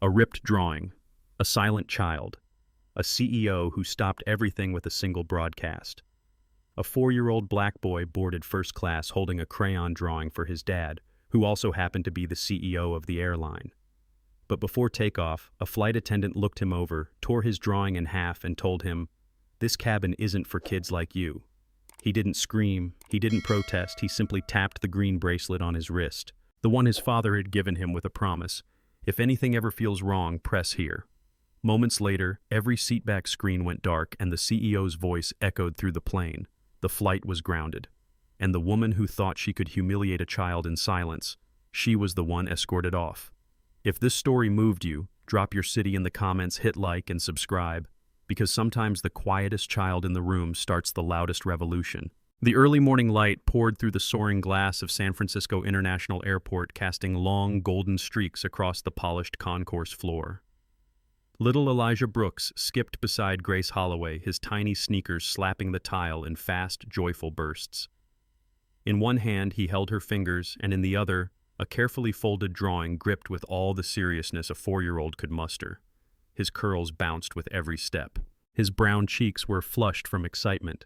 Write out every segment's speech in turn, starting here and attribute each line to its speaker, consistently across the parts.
Speaker 1: A ripped drawing, a silent child, a CEO who stopped everything with a single broadcast. A 4-year-old black boy boarded first class holding a crayon drawing for his dad, who also happened to be the CEO of the airline. But before takeoff, a flight attendant looked him over, tore his drawing in half, and told him, "This cabin isn't for kids like you." He didn't scream, he didn't protest, he simply tapped the green bracelet on his wrist, the one his father had given him with a promise. If anything ever feels wrong, press here. Moments later, every seatback screen went dark and the CEO's voice echoed through the plane. The flight was grounded. And the woman who thought she could humiliate a child in silence, she was the one escorted off. If this story moved you, drop your city in the comments, hit like and subscribe, because sometimes the quietest child in the room starts the loudest revolution. The early morning light poured through the soaring glass of San Francisco International Airport, casting long golden streaks across the polished concourse floor. Little Elijah Brooks skipped beside Grace Holloway, his tiny sneakers slapping the tile in fast, joyful bursts. In one hand he held her fingers, and in the other, a carefully folded drawing gripped with all the seriousness a 4-year-old could muster. His curls bounced with every step. His brown cheeks were flushed from excitement.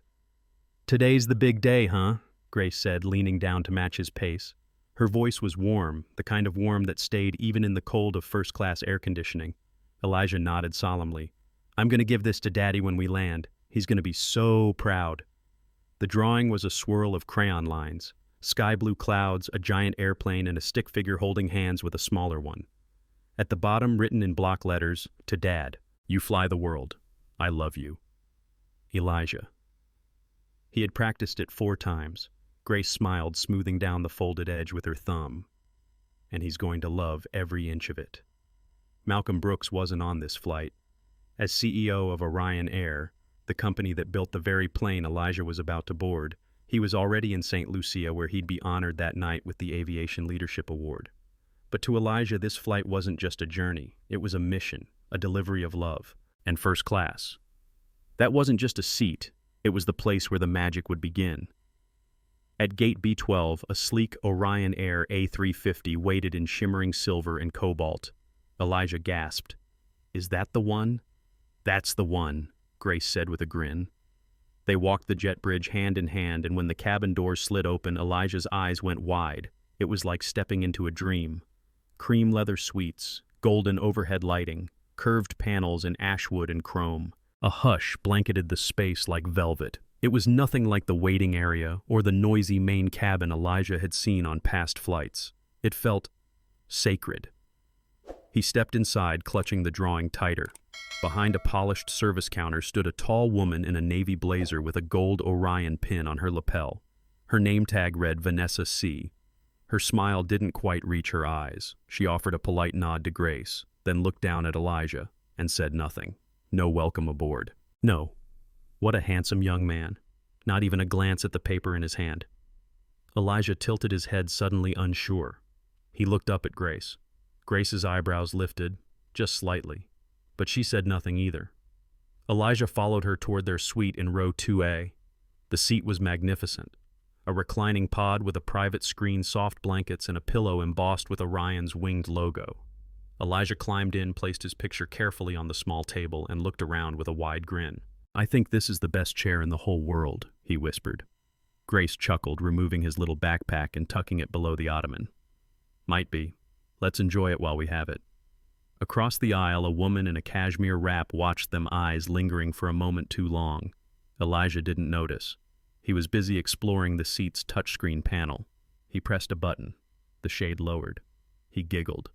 Speaker 1: "Today's the big day, huh?" Grace said, leaning down to match his pace. Her voice was warm, the kind of warm that stayed even in the cold of first-class air conditioning. Elijah nodded solemnly. "I'm going to give this to Daddy when we land. He's going to be so proud." The drawing was a swirl of crayon lines, sky blue clouds, a giant airplane, and a stick figure holding hands with a smaller one. At the bottom, written in block letters, "To Dad, you fly the world. I love you. Elijah." He had practiced it 4 times. Grace smiled, smoothing down the folded edge with her thumb. And he's going to love every inch of it. Malcolm Brooks wasn't on this flight. As CEO of Orion Air, the company that built the very plane Elijah was about to board, he was already in St. Lucia, where he'd be honored that night with the Aviation Leadership Award. But to Elijah, this flight wasn't just a journey. It was a mission, a delivery of love, and first class. That wasn't just a seat. It was the place where the magic would begin. At Gate B12, a sleek Orion Air A350 waited in shimmering silver and cobalt. Elijah gasped. "Is that the one?" "That's the one," Grace said with a grin. They walked the jet bridge hand in hand, and when the cabin doors slid open, Elijah's eyes went wide. It was like stepping into a dream. Cream leather suites, golden overhead lighting, curved panels in ashwood and chrome. A hush blanketed the space like velvet. It was nothing like the waiting area or the noisy main cabin Elijah had seen on past flights. It felt sacred. He stepped inside, clutching the drawing tighter. Behind a polished service counter stood a tall woman in a navy blazer with a gold Orion pin on her lapel. Her name tag read Vanessa C. Her smile didn't quite reach her eyes. She offered a polite nod to Grace, then looked down at Elijah and said nothing. No welcome aboard. No. What a handsome young man. Not even a glance at the paper in his hand. Elijah tilted his head, suddenly unsure. He looked up at Grace. Grace's eyebrows lifted, just slightly, but she said nothing either. Elijah followed her toward their suite in row 2A. The seat was magnificent. A reclining pod with a private screen, soft blankets, and a pillow embossed with Orion's winged logo. Elijah climbed in, placed his picture carefully on the small table, and looked around with a wide grin. "I think this is the best chair in the whole world," he whispered. Grace chuckled, removing his little backpack and tucking it below the ottoman. "Might be. Let's enjoy it while we have it." Across the aisle, a woman in a cashmere wrap watched them, eyes lingering for a moment too long. Elijah didn't notice. He was busy exploring the seat's touchscreen panel. He pressed a button. The shade lowered. He giggled.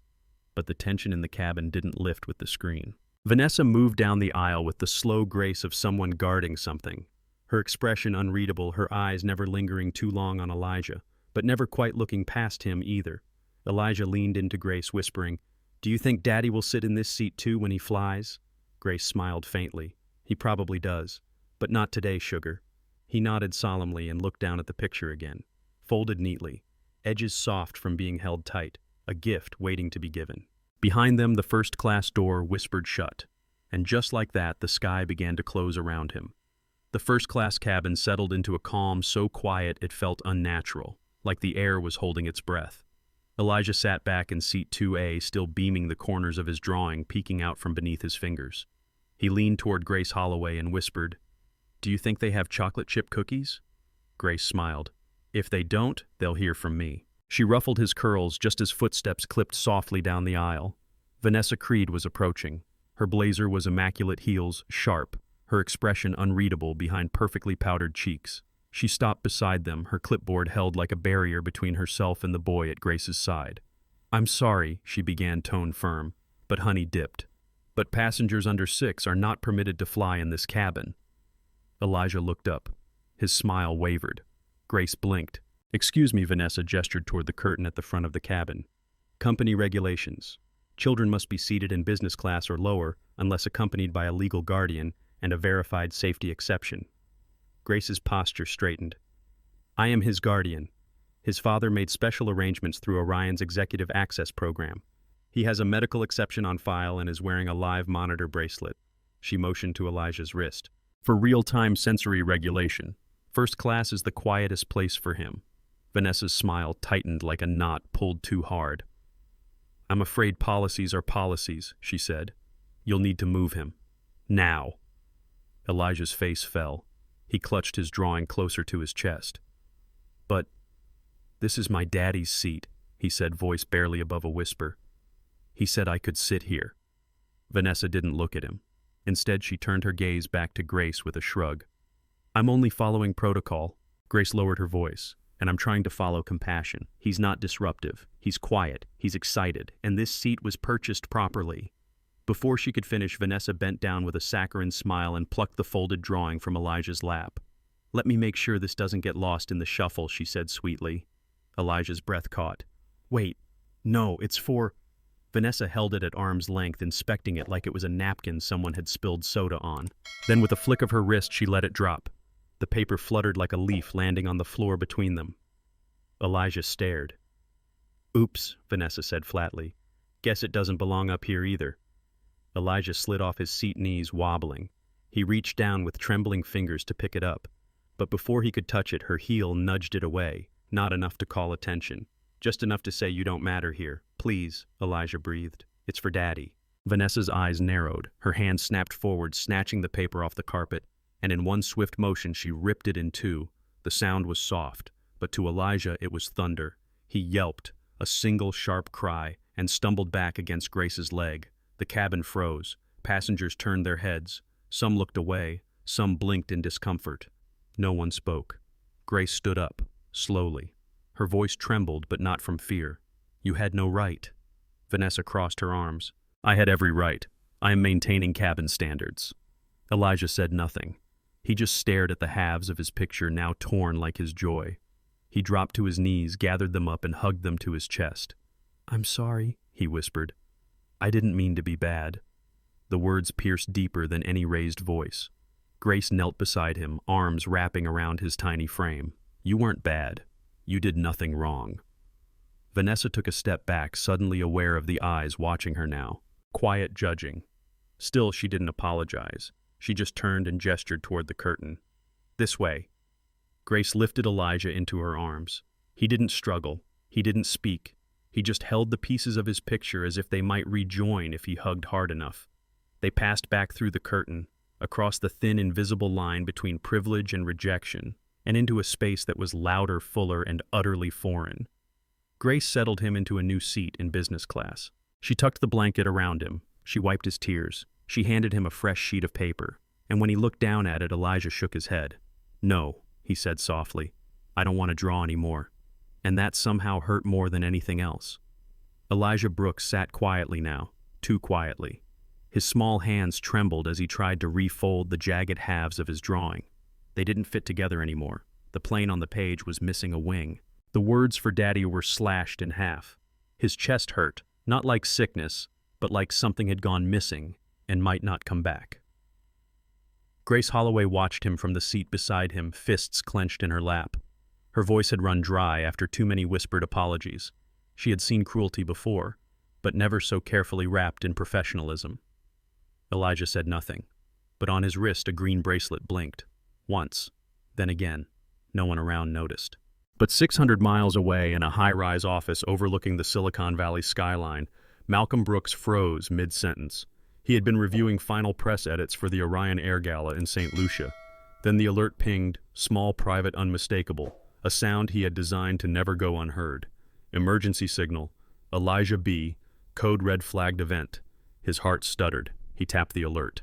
Speaker 1: But the tension in the cabin didn't lift with the screen. Vanessa moved down the aisle with the slow grace of someone guarding something. Her expression unreadable, her eyes never lingering too long on Elijah, but never quite looking past him either. Elijah leaned into Grace, whispering, "Do you think Daddy will sit in this seat too when he flies?" Grace smiled faintly. "He probably does. But not today, sugar." He nodded solemnly and looked down at the picture again. Folded neatly, edges soft from being held tight, a gift waiting to be given. Behind them, the first-class door whispered shut, and just like that, the sky began to close around him. The first-class cabin settled into a calm so quiet it felt unnatural, like the air was holding its breath. Elijah sat back in seat 2A, still beaming, the corners of his drawing peeking out from beneath his fingers. He leaned toward Grace Holloway and whispered, "Do you think they have chocolate chip cookies?" Grace smiled. "If they don't, they'll hear from me." She ruffled his curls just as footsteps clipped softly down the aisle. Vanessa Creed was approaching. Her blazer was immaculate heels, sharp, her expression unreadable behind perfectly powdered cheeks. She stopped beside them, her clipboard held like a barrier between herself and the boy at Grace's side. "I'm sorry," she began, tone firm, but honey dipped. "But passengers under 6 are not permitted to fly in this cabin." Elijah looked up. His smile wavered. Grace blinked. "Excuse me," Vanessa gestured toward the curtain at the front of the cabin. "Company regulations. Children must be seated in business class or lower unless accompanied by a legal guardian and a verified safety exception." Grace's posture straightened. "I am his guardian. His father made special arrangements through Orion's Executive Access Program. He has a medical exception on file and is wearing a live monitor bracelet." She motioned to Elijah's wrist. "For real-time sensory regulation. First class is the quietest place for him." Vanessa's smile tightened like a knot pulled too hard. "I'm afraid policies are policies," she said. "You'll need to move him. Now." Elijah's face fell. He clutched his drawing closer to his chest. "But this is my daddy's seat," he said, voice barely above a whisper. "He said I could sit here." Vanessa didn't look at him. Instead, she turned her gaze back to Grace with a shrug. "I'm only following protocol." Grace lowered her voice. "And I'm trying to follow compassion. He's not disruptive. He's quiet. He's excited. And this seat was purchased properly." Before she could finish, Vanessa bent down with a saccharine smile and plucked the folded drawing from Elijah's lap. "Let me make sure this doesn't get lost in the shuffle," she said sweetly. Elijah's breath caught. "Wait, no, it's for—" Vanessa held it at arm's length, inspecting it like it was a napkin someone had spilled soda on. Then with a flick of her wrist, she let it drop. The paper fluttered like a leaf, landing on the floor between them. Elijah stared. "Oops," Vanessa said flatly. "Guess it doesn't belong up here either." Elijah slid off his seat knees, wobbling. He reached down with trembling fingers to pick it up. But before he could touch it, her heel nudged it away, not enough to call attention. "Just enough to say you don't matter here. Please," Elijah breathed. "It's for Daddy." Vanessa's eyes narrowed. Her hand snapped forward, snatching the paper off the carpet, and in one swift motion she ripped it in two. The sound was soft, but to Elijah it was thunder. He yelped, a single sharp cry, and stumbled back against Grace's leg. The cabin froze. Passengers turned their heads. Some looked away. Some blinked in discomfort. No one spoke. Grace stood up, slowly. Her voice trembled, but not from fear. "You had no right." Vanessa crossed her arms. "I had every right. I am maintaining cabin standards." Elijah said nothing. He just stared at the halves of his picture, now torn like his joy. He dropped to his knees, gathered them up, and hugged them to his chest. "I'm sorry," he whispered. "I didn't mean to be bad." The words pierced deeper than any raised voice. Grace knelt beside him, arms wrapping around his tiny frame. "You weren't bad. You did nothing wrong." Vanessa took a step back, suddenly aware of the eyes watching her now. Quiet judging. Still, she didn't apologize. She just turned and gestured toward the curtain. "This way." Grace lifted Elijah into her arms. He didn't struggle. He didn't speak. He just held the pieces of his picture as if they might rejoin if he hugged hard enough. They passed back through the curtain, across the thin, invisible line between privilege and rejection, and into a space that was louder, fuller, and utterly foreign. Grace settled him into a new seat in business class. She tucked the blanket around him. She wiped his tears. She handed him a fresh sheet of paper, and when he looked down at it, Elijah shook his head. "No," he said softly. "I don't want to draw anymore." And that somehow hurt more than anything else. Elijah Brooks sat quietly now, too quietly. His small hands trembled as he tried to refold the jagged halves of his drawing. They didn't fit together anymore. The plane on the page was missing a wing. The words for Daddy were slashed in half. His chest hurt, not like sickness, but like something had gone missing and might not come back. Grace Holloway watched him from the seat beside him, fists clenched in her lap. Her voice had run dry after too many whispered apologies. She had seen cruelty before, but never so carefully wrapped in professionalism. Elijah said nothing, but on his wrist a green bracelet blinked. Once, then again. No one around noticed. But 600 miles away in a high-rise office overlooking the Silicon Valley skyline, Malcolm Brooks froze mid-sentence. He had been reviewing final press edits for the Orion Air Gala in St. Lucia. Then the alert pinged, small, private, unmistakable, a sound he had designed to never go unheard. Emergency signal, Elijah B., code red flagged event. His heart stuttered. He tapped the alert.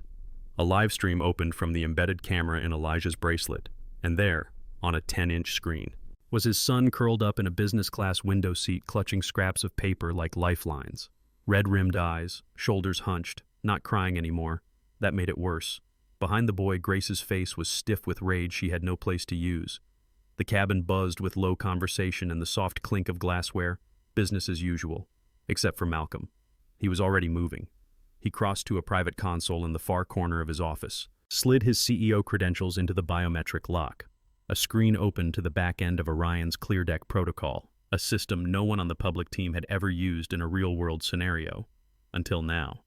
Speaker 1: A live stream opened from the embedded camera in Elijah's bracelet, and there, on a 10-inch screen, was his son curled up in a business-class window seat clutching scraps of paper like lifelines. Red-rimmed eyes, shoulders hunched, not crying anymore. That made it worse. Behind the boy, Grace's face was stiff with rage she had no place to use. The cabin buzzed with low conversation and the soft clink of glassware, business as usual, except for Malcolm. He was already moving. He crossed to a private console in the far corner of his office, slid his CEO credentials into the biometric lock. A screen opened to the back end of Orion's ClearDeck protocol, a system no one on the public team had ever used in a real-world scenario, until now.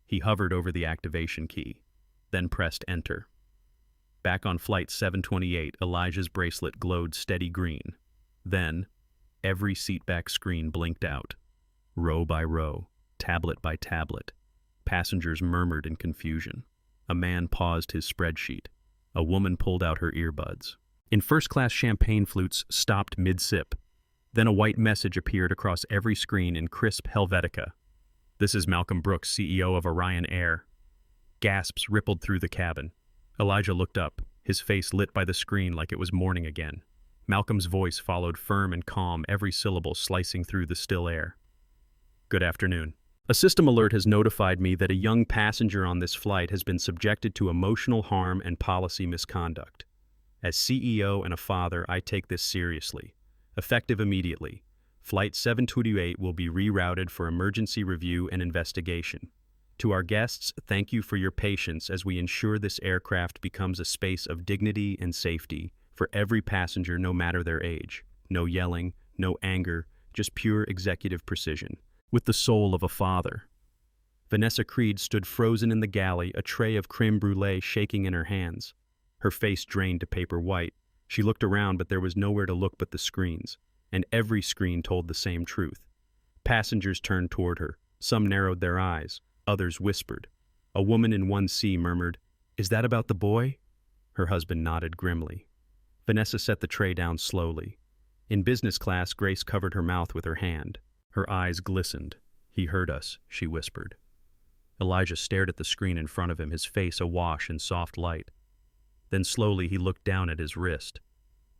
Speaker 1: He hovered over the activation key, then pressed enter. Back on flight 728, Elijah's bracelet glowed steady green. Then, every seatback screen blinked out. Row by row, tablet by tablet. Passengers murmured in confusion. A man paused his spreadsheet. A woman pulled out her earbuds. In first-class champagne flutes stopped mid-sip. Then a white message appeared across every screen in crisp Helvetica. "This is Malcolm Brooks, CEO of Orion Air." Gasps rippled through the cabin. Elijah looked up, his face lit by the screen like it was morning again. Malcolm's voice followed firm and calm, every syllable slicing through the still air. "Good afternoon. A system alert has notified me that a young passenger on this flight has been subjected to emotional harm and policy misconduct. As CEO and a father, I take this seriously. Effective immediately, Flight 728 will be rerouted for emergency review and investigation. To our guests, thank you for your patience as we ensure this aircraft becomes a space of dignity and safety for every passenger, no matter their age. No yelling, no anger, just pure executive precision. With the soul of a father." Vanessa Creed stood frozen in the galley, a tray of creme brulee shaking in her hands. Her face drained to paper white. She looked around, but there was nowhere to look but the screens, and every screen told the same truth. Passengers turned toward her. Some narrowed their eyes. Others whispered. A woman in 1C murmured, "Is that about the boy?" Her husband nodded grimly. Vanessa set the tray down slowly. In business class, Grace covered her mouth with her hand. Her eyes glistened. "He heard us," she whispered. Elijah stared at the screen in front of him, his face awash in soft light. Then slowly he looked down at his wrist.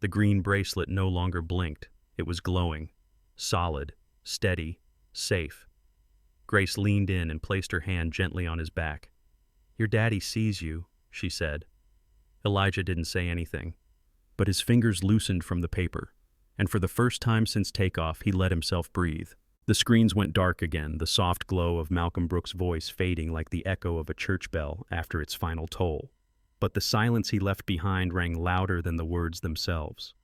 Speaker 1: The green bracelet no longer blinked. It was glowing. Solid, steady, safe. Grace leaned in and placed her hand gently on his back. "Your daddy sees you," she said. Elijah didn't say anything, but his fingers loosened from the paper, and for the first time since takeoff, he let himself breathe. The screens went dark again, the soft glow of Malcolm Brooks' voice fading like the echo of a church bell after its final toll. But the silence he left behind rang louder than the words themselves.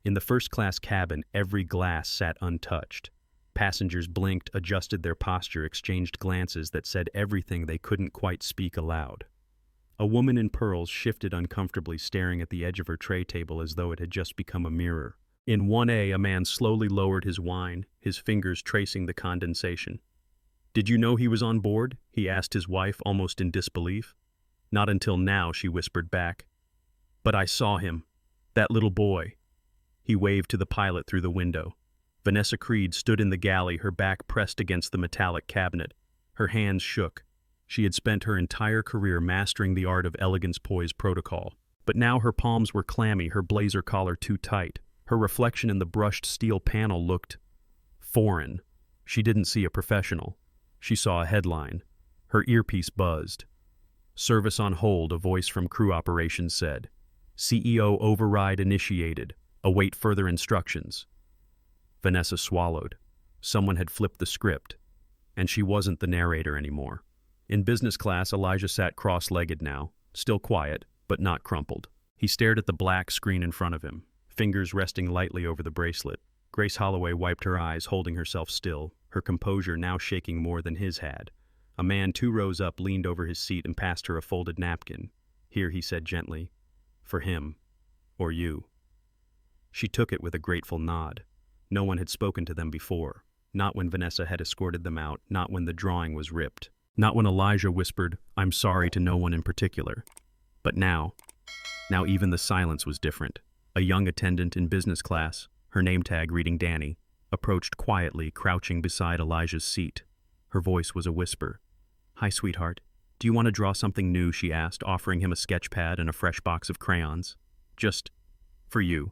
Speaker 1: In the first-class cabin, every glass sat untouched. Passengers blinked, adjusted their posture, exchanged glances that said everything they couldn't quite speak aloud. A woman in pearls shifted uncomfortably, staring at the edge of her tray table as though it had just become a mirror. In 1A, a man slowly lowered his wine, his fingers tracing the condensation. "Did you know he was on board?" he asked his wife, almost in disbelief. "Not until now," she whispered back. "But I saw him. That little boy." He waved to the pilot through the window. Vanessa Creed stood in the galley, her back pressed against the metallic cabinet. Her hands shook. She had spent her entire career mastering the art of elegance poise protocol. But now her palms were clammy, her blazer collar too tight. Her reflection in the brushed steel panel looked foreign. She didn't see a professional. She saw a headline. Her earpiece buzzed. "Service on hold," a voice from crew operations said. "CEO override initiated. Await further instructions." Vanessa swallowed. Someone had flipped the script, and she wasn't the narrator anymore. In business class, Elijah sat cross-legged now, still quiet, but not crumpled. He stared at the black screen in front of him, fingers resting lightly over the bracelet. Grace Holloway wiped her eyes, holding herself still, her composure now shaking more than his had. A man 2 rows up leaned over his seat and passed her a folded napkin. "Here," he said gently. "For him. Or you." She took it with a grateful nod. No one had spoken to them before. Not when Vanessa had escorted them out, not when the drawing was ripped. Not when Elijah whispered, "I'm sorry," to no one in particular. But now even the silence was different. A young attendant in business class, her name tag reading Danny, approached quietly, crouching beside Elijah's seat. Her voice was a whisper. "Hi, sweetheart. Do you want to draw something new?" she asked, offering him a sketch pad and a fresh box of crayons. "Just for you."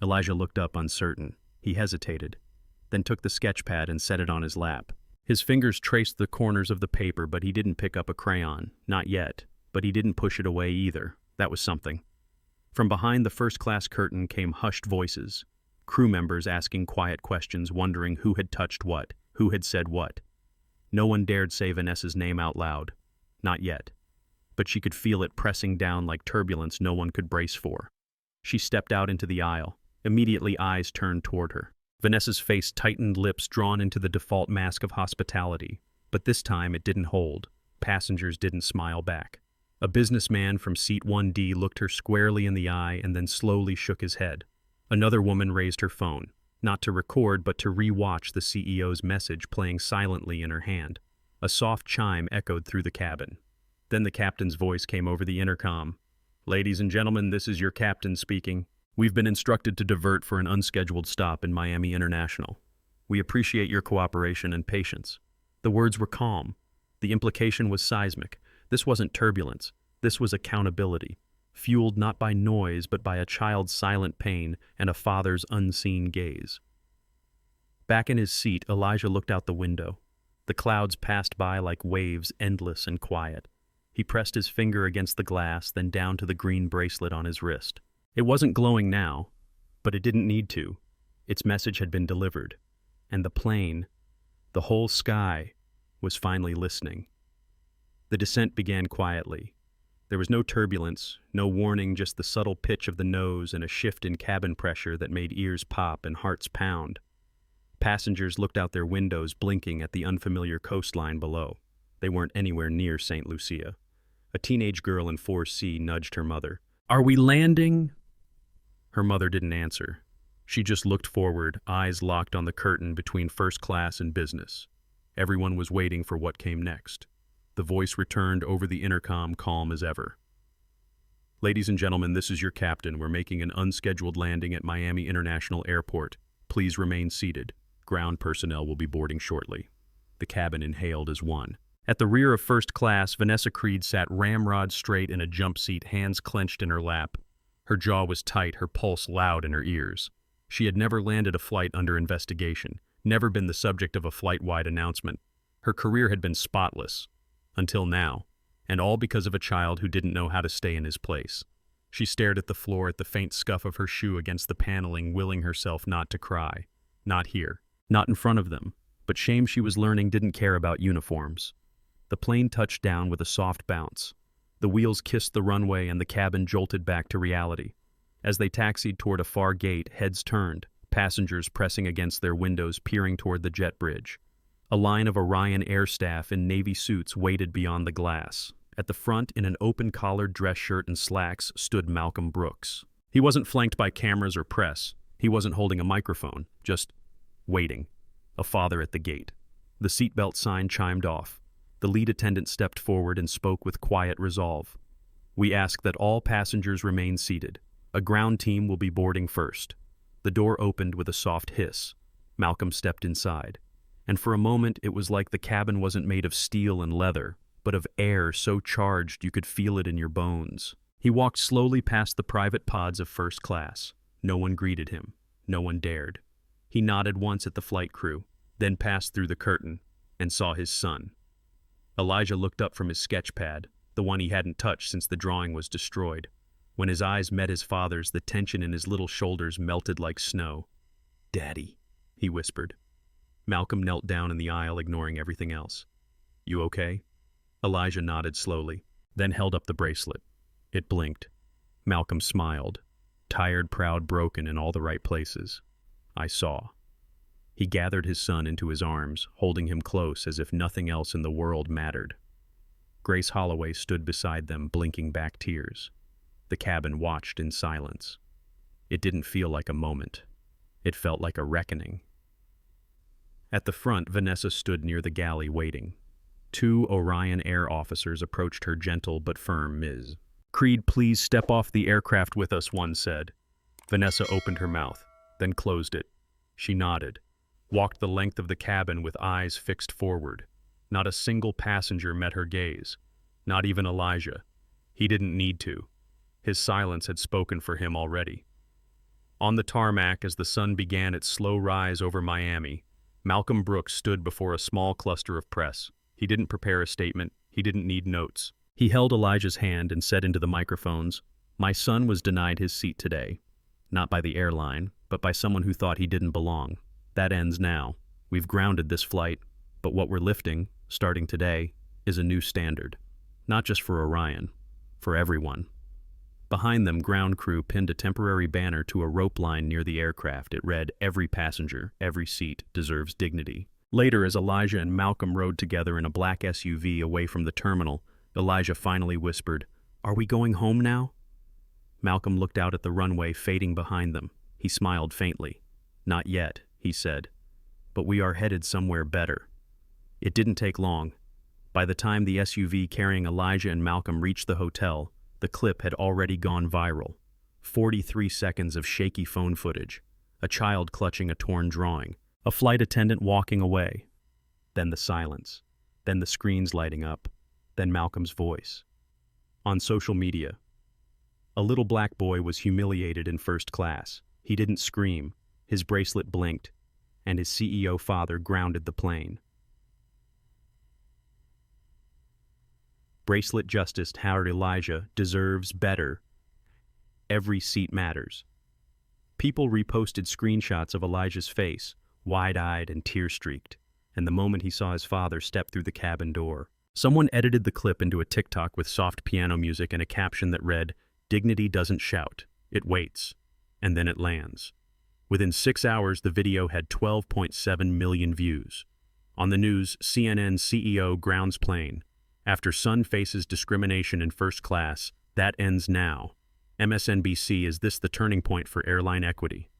Speaker 1: Elijah looked up uncertain. He hesitated, then took the sketch pad and set it on his lap. His fingers traced the corners of the paper, but he didn't pick up a crayon. Not yet. But he didn't push it away either. That was something. From behind the first-class curtain came hushed voices. Crew members asking quiet questions, wondering who had touched what, who had said what. No one dared say Vanessa's name out loud. Not yet. But she could feel it pressing down like turbulence no one could brace for. She stepped out into the aisle. Immediately eyes turned toward her. Vanessa's face tightened, lips drawn into the default mask of hospitality. But this time it didn't hold. Passengers didn't smile back. A businessman from seat 1D looked her squarely in the eye and then slowly shook his head. Another woman raised her phone, not to record but to re-watch the CEO's message playing silently in her hand. A soft chime echoed through the cabin. Then the captain's voice came over the intercom. "Ladies and gentlemen, this is your captain speaking. We've been instructed to divert for an unscheduled stop in Miami International. We appreciate your cooperation and patience." The words were calm. The implication was seismic. This wasn't turbulence. This was accountability, fueled not by noise but by a child's silent pain and a father's unseen gaze. Back in his seat, Elijah looked out the window. The clouds passed by like waves, endless and quiet. He pressed his finger against the glass, then down to the green bracelet on his wrist. It wasn't glowing now, but it didn't need to. Its message had been delivered, and the plane, the whole sky, was finally listening. The descent began quietly. There was no turbulence, no warning, just the subtle pitch of the nose and a shift in cabin pressure that made ears pop and hearts pound. Passengers looked out their windows, blinking at the unfamiliar coastline below. They weren't anywhere near St. Lucia. A teenage girl in 4C nudged her mother. "Are we landing?" Her mother didn't answer. She just looked forward, eyes locked on the curtain between first class and business. Everyone was waiting for what came next. The voice returned over the intercom, calm as ever. "Ladies and gentlemen, this is your captain. We're making an unscheduled landing at Miami International Airport. Please remain seated. Ground personnel will be boarding shortly." The cabin inhaled as one. At the rear of first class, Vanessa Creed sat ramrod straight in a jump seat, hands clenched in her lap. Her jaw was tight, her pulse loud in her ears. She had never landed a flight under investigation, never been the subject of a flight-wide announcement. Her career had been spotless. Until now, and all because of a child who didn't know how to stay in his place. She stared at the floor, at the faint scuff of her shoe against the paneling, willing herself not to cry. Not here. Not in front of them. But shame, she was learning, didn't care about uniforms. The plane touched down with a soft bounce. The wheels kissed the runway and the cabin jolted back to reality. As they taxied toward a far gate, heads turned, passengers pressing against their windows, peering toward the jet bridge. A line of Orion air staff in navy suits waited beyond the glass. At the front, in an open-collared dress shirt and slacks, stood Malcolm Brooks. He wasn't flanked by cameras or press. He wasn't holding a microphone, just waiting. A father at the gate. The seatbelt sign chimed off. The lead attendant stepped forward and spoke with quiet resolve. "We ask that all passengers remain seated. A ground team will be boarding first." The door opened with a soft hiss. Malcolm stepped inside. And for a moment it was like the cabin wasn't made of steel and leather, but of air so charged you could feel it in your bones. He walked slowly past the private pods of first class. No one greeted him. No one dared. He nodded once at the flight crew, then passed through the curtain, and saw his son. Elijah looked up from his sketch pad, the one he hadn't touched since the drawing was destroyed. When his eyes met his father's, the tension in his little shoulders melted like snow. "Daddy," he whispered. Malcolm knelt down in the aisle, ignoring everything else. "You okay?" Elijah nodded slowly, then held up the bracelet. It blinked. Malcolm smiled. Tired, proud, broken in all the right places. "I saw." He gathered his son into his arms, holding him close as if nothing else in the world mattered. Grace Holloway stood beside them, blinking back tears. The cabin watched in silence. It didn't feel like a moment. It felt like a reckoning. At the front, Vanessa stood near the galley waiting. Two Orion Air officers approached her, gentle but firm. "Ms. Creed, please step off the aircraft with us," one said. Vanessa opened her mouth, then closed it. She nodded, walked the length of the cabin with eyes fixed forward. Not a single passenger met her gaze. Not even Elijah. He didn't need to. His silence had spoken for him already. On the tarmac, as the sun began its slow rise over Miami, Malcolm Brooks stood before a small cluster of press. He didn't prepare a statement. He didn't need notes. He held Elijah's hand and said into the microphones, "My son was denied his seat today. Not by the airline, but by someone who thought he didn't belong. That ends now. We've grounded this flight, but what we're lifting, starting today, is a new standard. Not just for Orion, for everyone." Behind them, ground crew pinned a temporary banner to a rope line near the aircraft. It read, "Every passenger, every seat deserves dignity." Later, as Elijah and Malcolm rode together in a black SUV away from the terminal, Elijah finally whispered, "Are we going home now?" Malcolm looked out at the runway fading behind them. He smiled faintly. "Not yet," he said, "but we are headed somewhere better." It didn't take long. By the time the SUV carrying Elijah and Malcolm reached the hotel, the clip had already gone viral. 43 seconds of shaky phone footage, a child clutching a torn drawing, a flight attendant walking away. Then the silence, then the screens lighting up, then Malcolm's voice. On social media, a little black boy was humiliated in first class. He didn't scream, his bracelet blinked, and his CEO father grounded the plane. Bracelet justice, Howard Elijah deserves better. Every seat matters. People reposted screenshots of Elijah's face, wide-eyed and tear-streaked, and the moment he saw his father step through the cabin door. Someone edited the clip into a TikTok with soft piano music and a caption that read, "Dignity doesn't shout, it waits, and then it lands." Within 6 hours, the video had 12.7 million views. On the news, CNN CEO grounds plane. After son faces discrimination in first class, that ends now. MSNBC, is this the turning point for airline equity?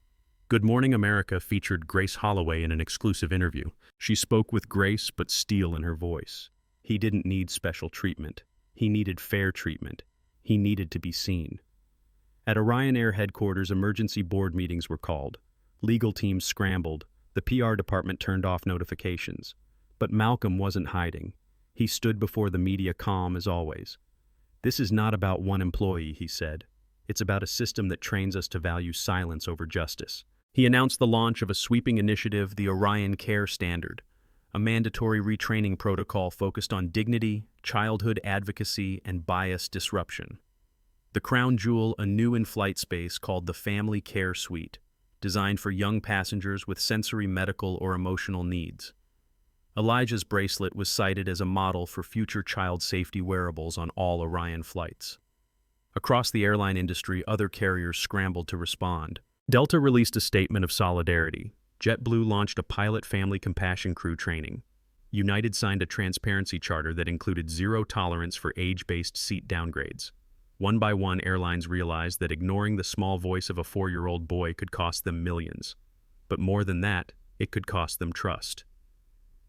Speaker 1: Good Morning America featured Grace Holloway in an exclusive interview. She spoke with grace but steel in her voice. He didn't need special treatment. He needed fair treatment. He needed to be seen. At Orion Air headquarters, emergency board meetings were called. Legal teams scrambled. The PR department turned off notifications. But Malcolm wasn't hiding. He stood before the media calm as always. "This is not about one employee," he said. "It's about a system that trains us to value silence over justice." He announced the launch of a sweeping initiative, the Orion Care Standard, a mandatory retraining protocol focused on dignity, childhood advocacy, and bias disruption. The crown jewel, a new in-flight space called the Family Care Suite, designed for young passengers with sensory, medical, or emotional needs. Elijah's bracelet was cited as a model for future child safety wearables on all Orion flights. Across the airline industry, other carriers scrambled to respond. Delta released a statement of solidarity. JetBlue launched a pilot family compassion crew training. United signed a transparency charter that included zero tolerance for age-based seat downgrades. One by one, airlines realized that ignoring the small voice of a 4-year-old boy could cost them millions. But more than that, it could cost them trust.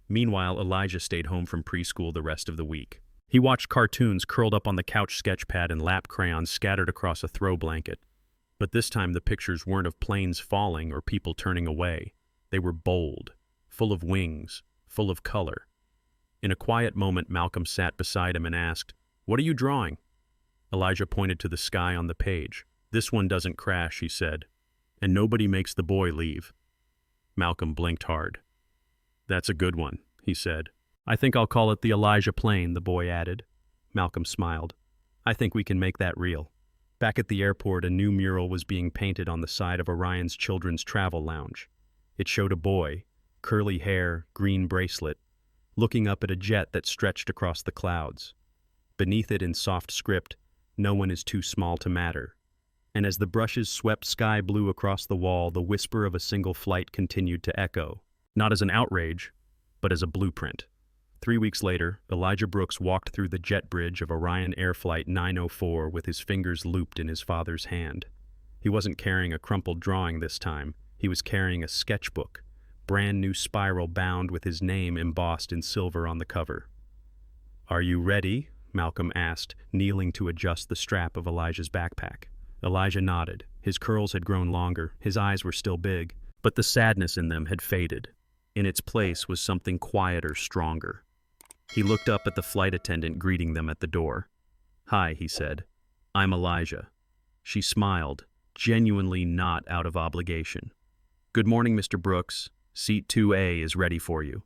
Speaker 1: Meanwhile, Elijah stayed home from preschool the rest of the week. He watched cartoons curled up on the couch sketchpad and lap crayons scattered across a throw blanket. But this time the pictures weren't of planes falling or people turning away. They were bold, full of wings, full of color. In a quiet moment, Malcolm sat beside him and asked, "What are you drawing?" Elijah pointed to the sky on the page. "This one doesn't crash," he said, "and nobody makes the boy leave." Malcolm blinked hard. "That's a good one," he said. "I think I'll call it the Elijah plane," the boy added. Malcolm smiled. "I think we can make that real." Back at the airport, a new mural was being painted on the side of Orion's children's travel lounge. It showed a boy, curly hair, green bracelet, looking up at a jet that stretched across the clouds. Beneath it, in soft script, "No one is too small to matter." And as the brushes swept sky blue across the wall, the whisper of a single flight continued to echo, not as an outrage, but as a blueprint. 3 weeks later, Elijah Brooks walked through the jet bridge of Orion Air Flight 904 with his fingers looped in his father's hand. He wasn't carrying a crumpled drawing this time. He was carrying a sketchbook, brand new spiral bound with his name embossed in silver on the cover. "Are you ready?" Malcolm asked, kneeling to adjust the strap of Elijah's backpack. Elijah nodded. His curls had grown longer, his eyes were still big, but the sadness in them had faded. In its place was something quieter, stronger. He looked up at the flight attendant greeting them at the door. "Hi," he said. "I'm Elijah." She smiled, genuinely not out of obligation. "Good morning, Mr. Brooks. Seat 2A is ready for you."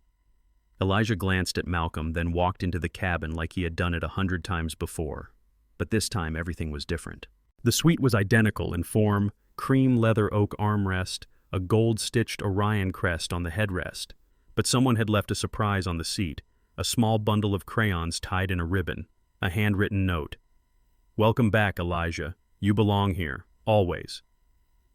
Speaker 1: Elijah glanced at Malcolm, then walked into the cabin like he had done it 100 times before. But this time everything was different. The suite was identical in form: cream leather oak armrest, a gold-stitched Orion crest on the headrest. But someone had left a surprise on the seat, a small bundle of crayons tied in a ribbon, a handwritten note. "Welcome back, Elijah. You belong here, always."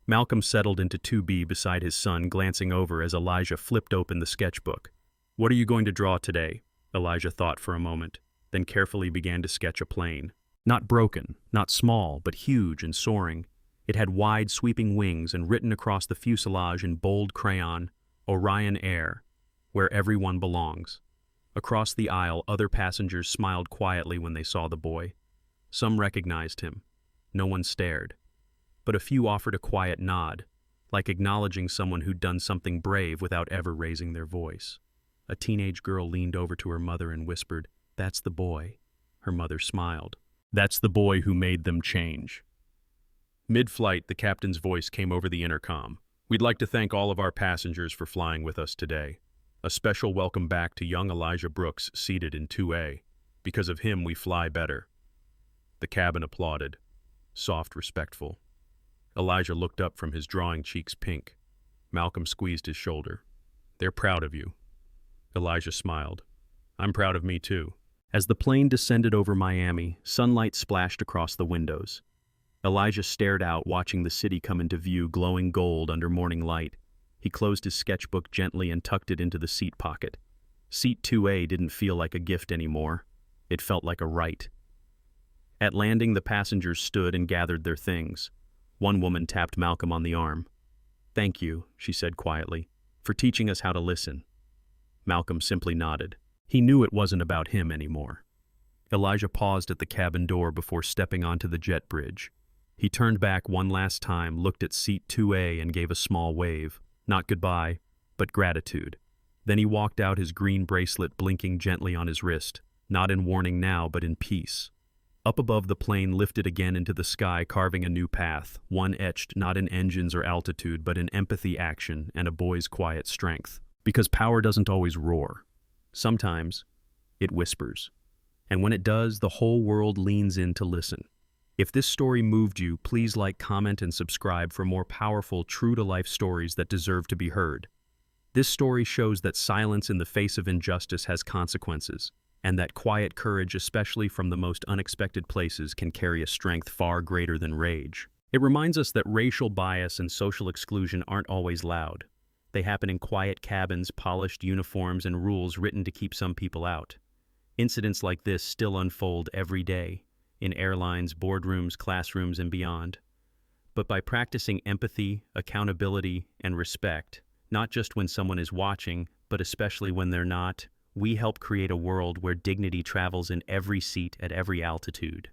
Speaker 1: Malcolm settled into 2B beside his son, glancing over as Elijah flipped open the sketchbook. "What are you going to draw today?" Elijah thought for a moment, then carefully began to sketch a plane. Not broken, not small, but huge and soaring. It had wide, sweeping wings, and written across the fuselage in bold crayon, "Orion Air, where everyone belongs." Across the aisle, other passengers smiled quietly when they saw the boy. Some recognized him. No one stared. But a few offered a quiet nod, like acknowledging someone who'd done something brave without ever raising their voice. A teenage girl leaned over to her mother and whispered, "That's the boy." Her mother smiled. "That's the boy who made them change." Mid-flight, the captain's voice came over the intercom. "We'd like to thank all of our passengers for flying with us today. A special welcome back to young Elijah Brooks, seated in 2A. Because of him, we fly better." The cabin applauded, soft, respectful. Elijah looked up from his drawing, cheeks pink. Malcolm squeezed his shoulder. "They're proud of you." Elijah smiled. "I'm proud of me too." As the plane descended over Miami, sunlight splashed across the windows. Elijah stared out, watching the city come into view, glowing gold under morning light. He closed his sketchbook gently and tucked it into the seat pocket. Seat 2A didn't feel like a gift anymore. It felt like a right. At landing, the passengers stood and gathered their things. One woman tapped Malcolm on the arm. "Thank you," she said quietly, "for teaching us how to listen." Malcolm simply nodded. He knew it wasn't about him anymore. Elijah paused at the cabin door before stepping onto the jet bridge. He turned back one last time, looked at seat 2A and gave a small wave. Not goodbye, but gratitude. Then he walked out, his green bracelet blinking gently on his wrist, not in warning now, but in peace. Up above, the plane lifted again into the sky, carving a new path, one etched not in engines or altitude, but in empathy, action, and a boy's quiet strength. Because power doesn't always roar. Sometimes it whispers. And when it does, the whole world leans in to listen. If this story moved you, please like, comment, and subscribe for more powerful, true-to-life stories that deserve to be heard. This story shows that silence in the face of injustice has consequences, and that quiet courage, especially from the most unexpected places, can carry a strength far greater than rage. It reminds us that racial bias and social exclusion aren't always loud. They happen in quiet cabins, polished uniforms, and rules written to keep some people out. Incidents like this still unfold every day, in airlines, boardrooms, classrooms, and beyond. But by practicing empathy, accountability, and respect, not just when someone is watching, but especially when they're not, we help create a world where dignity travels in every seat at every altitude.